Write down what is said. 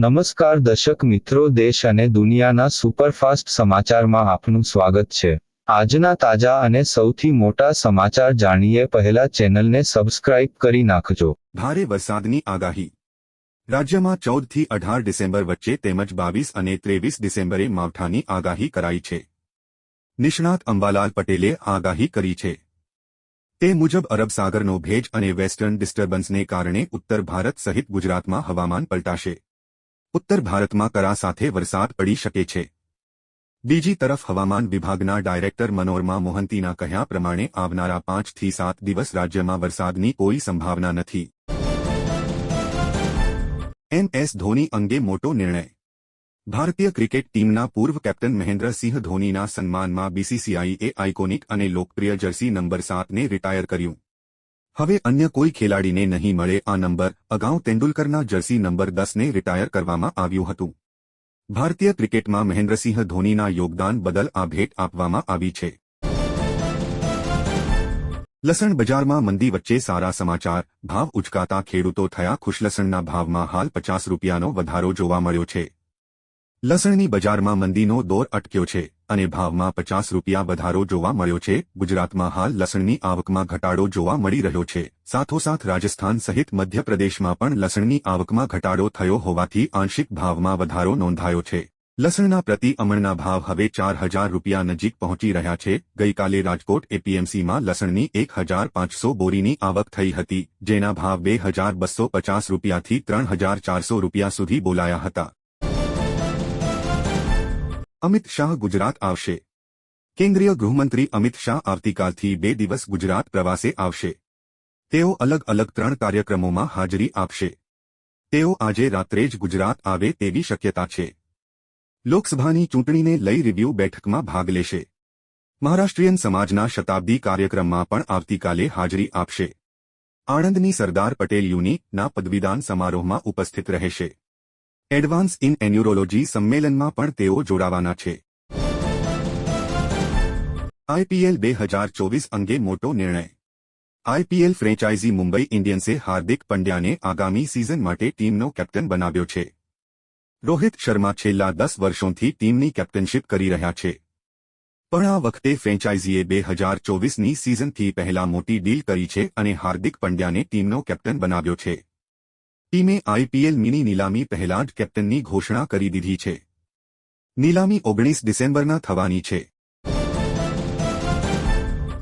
નમસ્કાર દર્શક મિત્રો, દેશ અને દુનિયાના સુપરફાસ્ટ સમાચારમાં આપનું સ્વાગત છે। આજના તાજા અને સૌથી મોટા સમાચાર જાણીએ પહેલા ચેનલને સબસ્ક્રાઇબ કરી નાખજો। ભારે વરસાદની આગાહી। રાજ્યમાં 14 થી 18 ડિસેમ્બર વચ્ચે તેમજ 22 અને 23 ડિસેમ્બરે માવઠાની આગાહી કરાઈ છે। નિષ્ણાત અંબાલાલ પટેલે આગાહી કરી છે। તે મુજબ અરબ સાગરનો ભેજ અને વેસ્ટર્ન ડિસ્ટર્બન્સને કારણે ઉત્તર ભારત સહિત ગુજરાતમાં હવામાન પલટાશે। ઉત્તર ભારતમાં કરા સાથે વરસાદ પડી શકે છે। બીજી તરફ હવામાન વિભાગના ડાયરેક્ટર મનોરમા મોહંતીના કહ્યા પ્રમાણે આવનારા 5 થી 7 દિવસ રાજ્યમાં વરસાદની કોઈ સંભાવના નથી। MS ધોની અંગે મોટો નિર્ણય। ભારતીય ક્રિકેટ ટીમના પૂર્વ કેપ્ટન મહેન્દ્રસિંહ ધોનીના સન્માનમાં BCCIએ આઇકોનિક અને લોકપ્રિય જર્સી નંબર 7ને રિટાયર કર્યું। હવે અન્ય કોઈ ખેલાડીને નહીં મળે આ નંબર। અગાઉ તેંડુલકરના જર્સી નંબર 10ને રિટાયર કરવામાં આવ્યું હતું। ભારતીય ક્રિકેટમાં મહેન્દ્રસિંહ ધોનીના યોગદાન બદલ આ ભેટ આપવામાં આવી છે। લસણ બજારમાં મંદી વચ્ચે સારા સમાચાર। ભાવ ઉચકાતા ખેડૂતો થયા ખુશ। લસણના ભાવમાં હાલ 50 રૂપિયાનો વધારો જોવા મળ્યો છે। લસણની બજારમાં મંદીનો દોર અટક્યો છે અને ભાવમાં 50 રૂપિયા વધારો જોવા મળ્યો છે। ગુજરાતમાં હાલ લસણની આવકમાં ઘટાડો જોવા મળી રહ્યો છે। સાથોસાથ રાજસ્થાન સહિત મધ્યપ્રદેશમાં પણ લસણની આવકમાં ઘટાડો થયો હોવાથી આંશિક ભાવમાં વધારો નોંધાયો છે। લસણના પ્રતિ અમણના ભાવ હવે 4000 રૂપિયા નજીક પહોંચી રહ્યા છે। ગઈકાલે રાજકોટ APMCમાં લસણની 1500 બોરીની આવક થઈ હતી, જેના ભાવ 2250 રૂપિયાથી 3400 રૂપિયા સુધી બોલાયા હતા। અમિત શાહ ગુજરાત આવશે। કેન્દ્રીય ગૃહમંત્રી અમિત શાહ આવતીકાલથી 2 દિવસ ગુજરાત પ્રવાસે આવશે। તેઓ અલગ અલગ 3 કાર્યક્રમોમાં હાજરી આપશે। તેઓ આજે રાત્રે જ ગુજરાત આવે તેવી શક્યતા છે। લોકસભાની ચૂંટણીને લઈ રિવ્યૂ બેઠકમાં ભાગ લેશે। મહારાષ્ટ્રીયન સમાજના શતાબ્દી કાર્યક્રમમાં પણ આવતીકાલે હાજરી આપશે। આણંદની સરદાર પટેલ યુનિના પદવીદાન સમારોહમાં ઉપસ્થિત રહેશે। એડવાન્સ ઇન એન્યુરોલોજી સંમેલનમાં પણ તેઓ જોડાવાના છે। IPL 2024 અંગે મોટો નિર્ણય। IPL ફ્રેન્ચાઇઝી મુંબઈ ઇન્ડિયન્સે હાર્દિક પંડ્યાને આગામી સિઝન માટે ટીમનો કેપ્ટન બનાવ્યો છે। રોહિત શર્મા છેલ્લા 10 વર્ષોથી ટીમની કેપ્ટનશિપ કરી રહ્યા છે, પણ આ વખતે ફ્રેન્ચાઇઝીએ 2024ની સિઝનથી પહેલા મોટી ડીલ કરી છે અને હાર્દિક પંડ્યાને ટીમનો કેપ્ટન બનાવ્યો છે। ટીમે IPL મિની નીલામી પહેલા જ કેપ્ટનની ઘોષણા કરી દીધી છે। નીલામી 19 ડિસેમ્બરના થવાની છે।